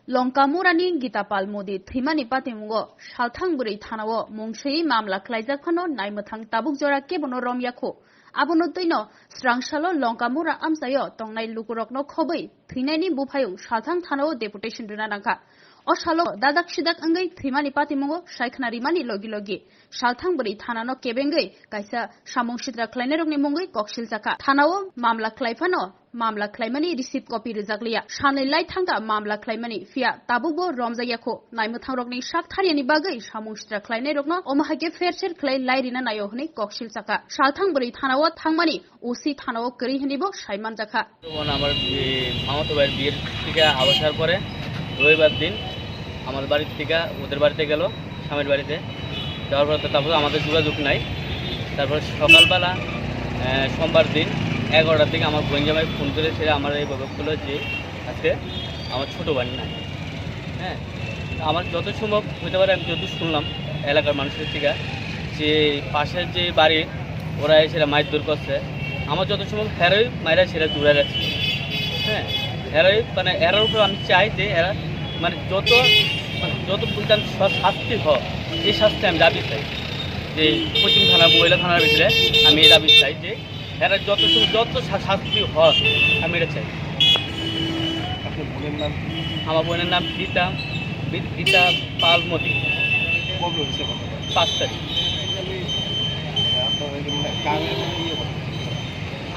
लंकामुरानी गीतापाल मोदी थैमानि पातिमुंगो सालथांबुरै थानाव मुंसई मामला खलाइजाखनो नायमथां ताबुक जरा केबनो रमयाखो आबनो दैनो स्रांसालो लंकामुरा आमसायो तंनाय लुकुरकनो खबै थैनायनि बुफायं सालथां थानाव डेपुटेशन दोना नांखा असालो दादाक सिदाक अंगै थैमानि पातिमुंगो सायखना रिमानि लगी लगी सालथांबुरै थानानो केबेंगै कायसा सामुं सिद्रा खलायनाय रंनि मुंगै कक्सिल जाखा थानाव मामला खलायफानो मामला खलायमानि रिसिप्ट कपि रिजाकलिया सानैलाय थांगा मामला खलायमानि फिया ताबुबो रमजायाखो नायमथां रगनि साक थारियानि बागै सामुं सिद्रा खलायनाय रगनो अमाहागे फेरसेर खलाय लायरिना नायो हनै कक्सिल जाखा सालथांबुरै थानाव थांमानि ओसि थानाव करि हनिबो सायमान जाखा আমার মামাতো ভাইয়ের বিয়ের থেকে আসার পরে রবিবার দিন আমাদের বাড়ির থেকে ওদের বাড়িতে গেল স্বামীর বাড়িতে যাওয়ার পর তারপর আমাদের যোগাযোগ নাই তারপর সকালবেলা সোমবার দিন 11টার দিকে আমার বোন জামাই ফোন করে সেটা আমার এই বললো যে আজকে আমার ছোটো বাড়ি নাই হ্যাঁ আমার যত সম্ভব হতে পারে আমি যত শুনলাম এলাকার মানুষের থেকে যে পাশের যে বাড়ি ওরা সেটা মারধর করছে আমার যত সম্ভব হেরোই মায়েরা সেটা জুড়ে রাখছে হ্যাঁ হেরোই মানে এরার উপর আমি চাই যে এরা মানে যত পরিমাণ শাস্তি হয় এই শাস্তি আমি দাবি চাই যে পশ্চিম থানা মহিলা থানার ভিতরে আমি এই দাবি চাই যে এরা যত শাস্তি হয় আমি এটা চাই। আমার বোনের নাম গীতা পাল মোদি 5 তারিখ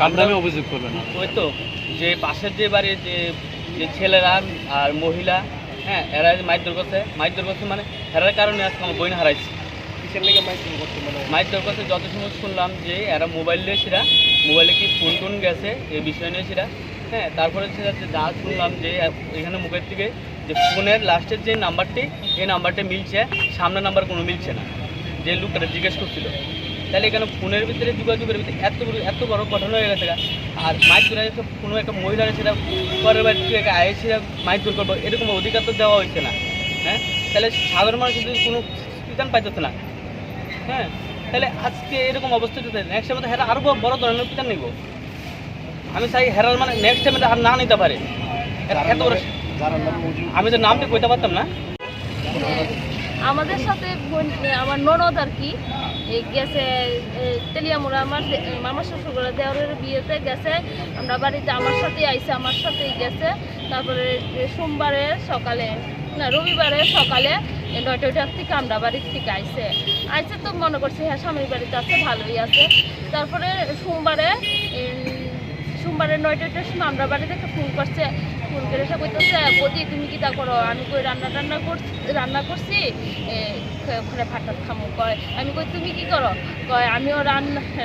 কামরামে অভিযোগ করবেন ওই তো যে পাশের যে বাড়ির যে ছেলেরা আর মহিলা হ্যাঁ এরা মারধর করছে মানে হেরার কারণে আজকে আমার বোন হারাইছে কিসের লেগে মারধর করছে যত সময় শুনলাম যে এরা মোবাইল নিয়ে সেরা মোবাইলে কি ফোন টোন গেছে এই বিষয় নিয়ে সেরা হ্যাঁ তারপরে সেটা যা শুনলাম যে এখানে মুখের থেকে যে ফোনের লাস্টের যে নাম্বারটি এই নাম্বারটা মিলছে সামনের নাম্বার কোনো মিলছে না যে লোকটা জিজ্ঞেস করছিল তাহলে এখানে ফোনের ভিতরে যোগাযোগের ভিতরে এত বড় ঘটনা হয়ে গেছে আর মারধর কোনো একটা মহিলার সেটা পরের বাড়ি থেকে আয়ে সেটা মারধর করবো এরকম অধিকার তো দেওয়া হয়েছে না হ্যাঁ তাহলে সাধারণ মানুষ যদি কোনো বিধান পাইতেছে না হ্যাঁ তাহলে আজকে এরকম অবস্থা নেক্সট টাইমে হেরা আরও বড় ধরনের বিধান নিব আমি চাই হেরার মানে নেক্সট টাইমে আর না নিতে পারে এত বড় আমি তো নামটা কইতে পারতাম না। আমাদের সাথে আমার ননদ আর কি গেছে তেলিয়ামুড়া আমার মামা শ্বশুর দেওয়ারের বিয়েতে গেছে আমরা বাড়িতে আমার সাথেই আইসে আমার সাথেই গেছে তারপরে রবিবারে সকালে 9টার থেকে আমরা বাড়ির থেকে আইসে তো মনে করছি হ্যাঁ স্বামীর বাড়িতে আছে ভালোই আছে তারপরে সোমবারে 9টার সময় আমরা বাড়িতে ফোন করছে ফোন করে সে কইতেছে বদি তুমি কি তা করো আমি কই রান্না করছি ওখানে ভাতটা খামো কয় আমি কই তুমি কি করো কয় আমিও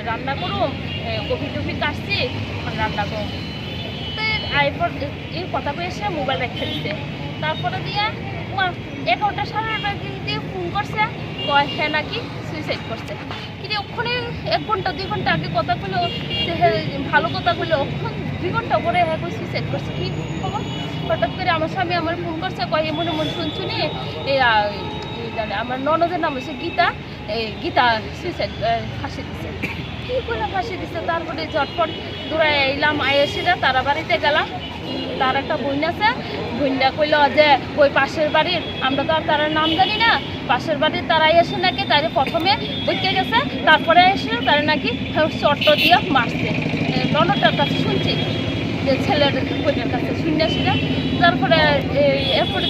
রান্না করুম কফি টফি কাটছি রান্না করুম তো এরপর এই কথা কয়ে এসে মোবাইল রেখে দিতে তারপরে দিয়ে 11টা সাড়ে 11টার দিয়ে ফোন করছে কয় হ্যাঁ নাকি সুইসাইড করছে কিন্তু ওখানে 1 ঘন্টা 2 ঘন্টা আগে কথা কইলো ভালো কথা কইলো ওখানে 2 ঘন্টা পরে হ্যাঁ কই সুইসাইড করছে কি খবর হঠাৎ করে আমার স্বামী আমার ফোন করছে কয় এমন শুনছুনি আমার ননদের নাম হচ্ছে গীতা সুইসাইড ফাঁসি দিছে কি করে ফাঁসি দিছে তারপরে ঝটপট দৌড়াই এলাম আয়েসিরা তারা বাড়িতে গেলাম তার একটা বোন আছে বোনটা কইল যে ওই পাশের বাড়ির আমরা তো আর তার নাম জানি না পাশের বাড়ির তারাই এসে নাকি তারে প্রথমে বইতে গেছে তারপরে এসে তারা নাকি চট্ট দিয়ে মারছে ননদটার কাছে শুনছি যে ছেলের বোনের কাছে শুনেছিল তারপরে এরপরে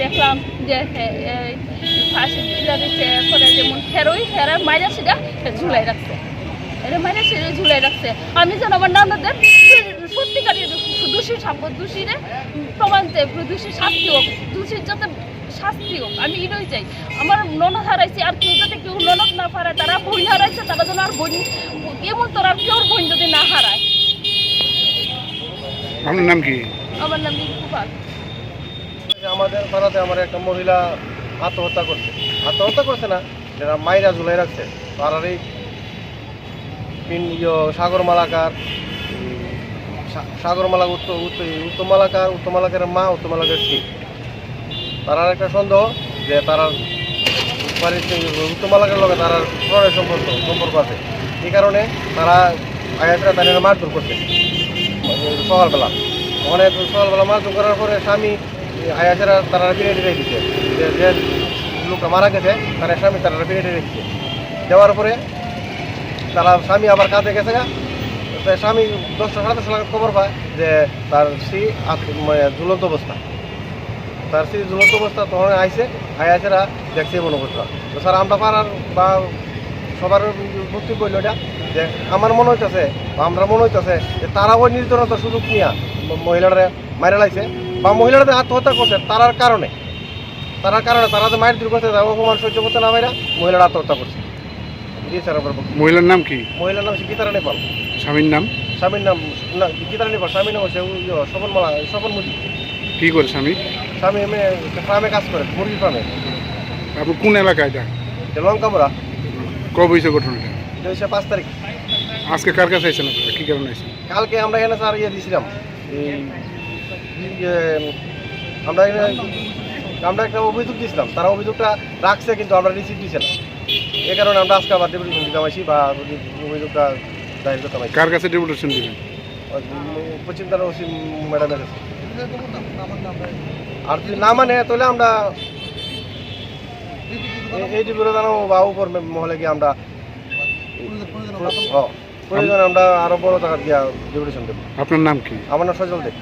দেখলাম যে ফাঁসি দিচ্ছে এরপরে যেমন হেরা মাইরা সেটা ঝুলাই রাখছে ঝুলাই রাখছে আমি যেন আমার নানাদের সত্যিকারের দোষীরে প্রমাণ চাই দোষী শাস্তি হোক দোষীর যাতে শাস্তি হোক আমি এটাই চাই আমার ননদ হারাইছে আর কেউ যাতে কেউ ননদ না হারায় তারা বোন হারাইছে তারা যেন আর বোন কেমন তোর আর কেউ বোন যদি না হারায়। আপনার নাম কি? আমার নাম রিকুপাল। আমাদের পাড়াতে আমার একটা মহিলা আত্মহত্যা করছে না যারা মাইরা ঝুলাই রাখছে পাড়ার এই সাগরমালা উত্তমালাকার মা উত্তমালাকার স্ত্রী তারার একটা সন্দেহ যে তারা উত্তমালাকার লগে তার প্রণয় সম্পর্ক আছে এই কারণে তারা তাদের মারধর করছে সকালবেলা মারধর করার পরে স্বামী আয়াসেরা তারা ফিরে দিয়ে দিচ্ছে যে লোকটা মারা গেছে তার স্বামী তারা ফিরে দিয়ে দিচ্ছে দেওয়ার পরে তারা স্বামী আবার কাজে গেছে গা তাই স্বামী 10টা সাড়ে 10 লাখ খবর পায় যে তার স্ত্রী ঝুলন্ত অবস্থা তার স্ত্রী ঝুলন্ত অবস্থা তখন আইসে আয়াসেরা দেখছে মনে করতো তো স্যার আমরা পাড়ার বা সবার বক্তব্য হইল এটা যে আমার মনে হইতেছে আমরা মনে হইতেছে যে তারা ওই নির্জনতার সুযোগ নিয়ে মহিলারা মারা লাইছে বা মহিলারা আত্মহত্যা করছে তারার কারণে তারা যে মায়ের দূর করছে অপমান সহ্য করতে না পারে মহিলারা আত্মহত্যা করছে স্যার আমার মহিলার নাম কি? মহিলার নাম হচ্ছে গীতারা নেপাল স্বামীর নাম? স্বামীর নাম না গীতারা নেপাল স্বামীর নাম হচ্ছে স্বপন মুদি কি করে স্বামী? স্বামী এমনি ফার্মে কাজ করে মুরগির ফার্মে আপনি কোন এলাকায় এটা? লঙ্কামোড়া কবে হয়েছে ঘটনাটা? এটা হচ্ছে 5 তারিখ আজকে কার কাছে আইছেন আপনারা, কি কারণে আইছেন? কালকে আমরা এখানে স্যার দিয়েছিলাম এই আমরা একটা অভিযোগ দিয়েছিলাম তারা অভিযোগটা রাখছে কিন্তু আমরা রিসিভ দিচ্ছি না এই কারণে আমরা আজকে আবার ডেপুটেশন দিতে পারছি বা অভিযোগটা দায়ের করতে পারছি কার কাছে ডেপুটেশন দিবেন? পশ্চিম তারা ওসি ম্যাডামের কাছে আর যদি না মানে তাহলে আমরা এই ডিপুরে জানো বা উপর মহলে গিয়ে আমরা প্রয়োজনে আমরা আরো বড় টাকা দিয়ে ডেপুটেশন দেবো। আপনার নাম কি? আমার নাম সজল দেব।